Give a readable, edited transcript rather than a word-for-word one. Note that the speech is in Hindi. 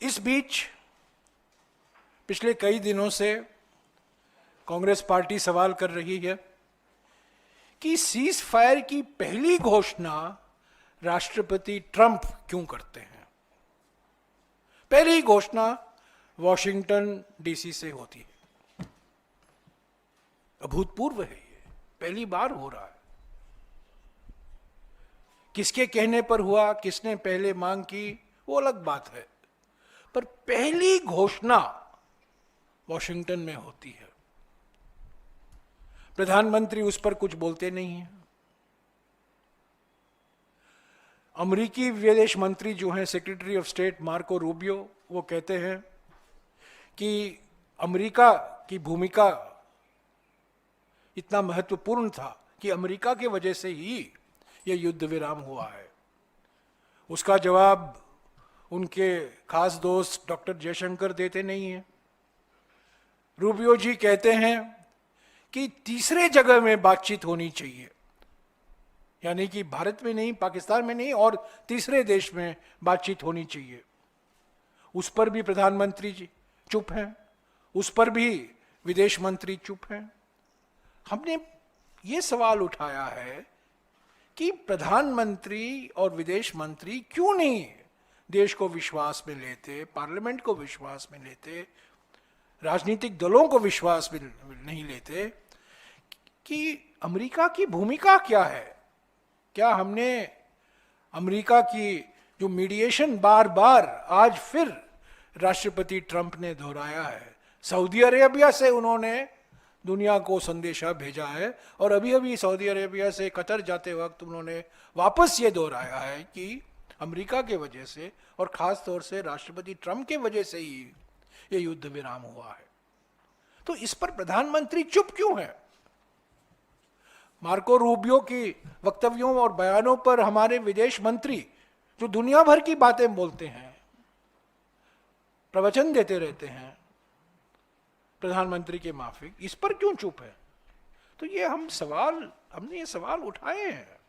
इस बीच पिछले कई दिनों से कांग्रेस पार्टी सवाल कर रही है कि सीज फायर की पहली घोषणा राष्ट्रपति ट्रंप क्यों करते हैं। पहली घोषणा वॉशिंगटन डीसी से होती है। अभूतपूर्व है, ये पहली बार हो रहा है। किसके कहने पर हुआ, किसने पहले मांग की, वो अलग बात है, पर पहली घोषणा वॉशिंगटन में होती है। प्रधानमंत्री उस पर कुछ बोलते नहीं हैं। अमेरिकी विदेश मंत्री जो हैं, secretary of state Marco Rubio, वो कहते हैं कि अमेरिका की भूमिका इतना महत्वपूर्ण था कि अमेरिका के वजह से ही यह युद्ध विराम हुआ है। उसका जवाब उनके खास दोस्त डॉक्टर जयशंकर देते नहीं हैं। रूबियो जी कहते हैं कि तीसरे जगह में बातचीत होनी चाहिए, यानी कि भारत में नहीं, पाकिस्तान में नहीं, और तीसरे देश में बातचीत होनी चाहिए। उस पर भी प्रधानमंत्री जी चुप हैं, उस पर भी विदेश मंत्री चुप हैं। हमने ये सवाल उठाया है कि प्रधानमंत्री और विदेश मंत्री क्यों नहीं देश को विश्वास में लेते, पार्लियामेंट को विश्वास में लेते, राजनीतिक दलों को विश्वास में नहीं लेते कि अमेरिका की भूमिका क्या है। क्या हमने अमेरिका की जो मीडिएशन बार बार आज फिर राष्ट्रपति ट्रंप ने दोहराया है, सऊदी अरेबिया से उन्होंने दुनिया को संदेशा भेजा है, और अभी अभी सऊदी अरेबिया से कतर जाते वक्त उन्होंने वापस ये दोहराया है कि अमेरिका के वजह से और खास तौर से राष्ट्रपति ट्रंप के वजह से ही ये युद्ध विराम हुआ है। तो इस पर प्रधानमंत्री चुप क्यों है? मार्को रूबियो की वक्तव्यों और बयानों पर हमारे विदेश मंत्री जो दुनिया भर की बातें बोलते हैं, प्रवचन देते रहते हैं प्रधानमंत्री के माफिक, इस पर क्यों चुप है? तो ये हमने ये सवाल उठाए हैं।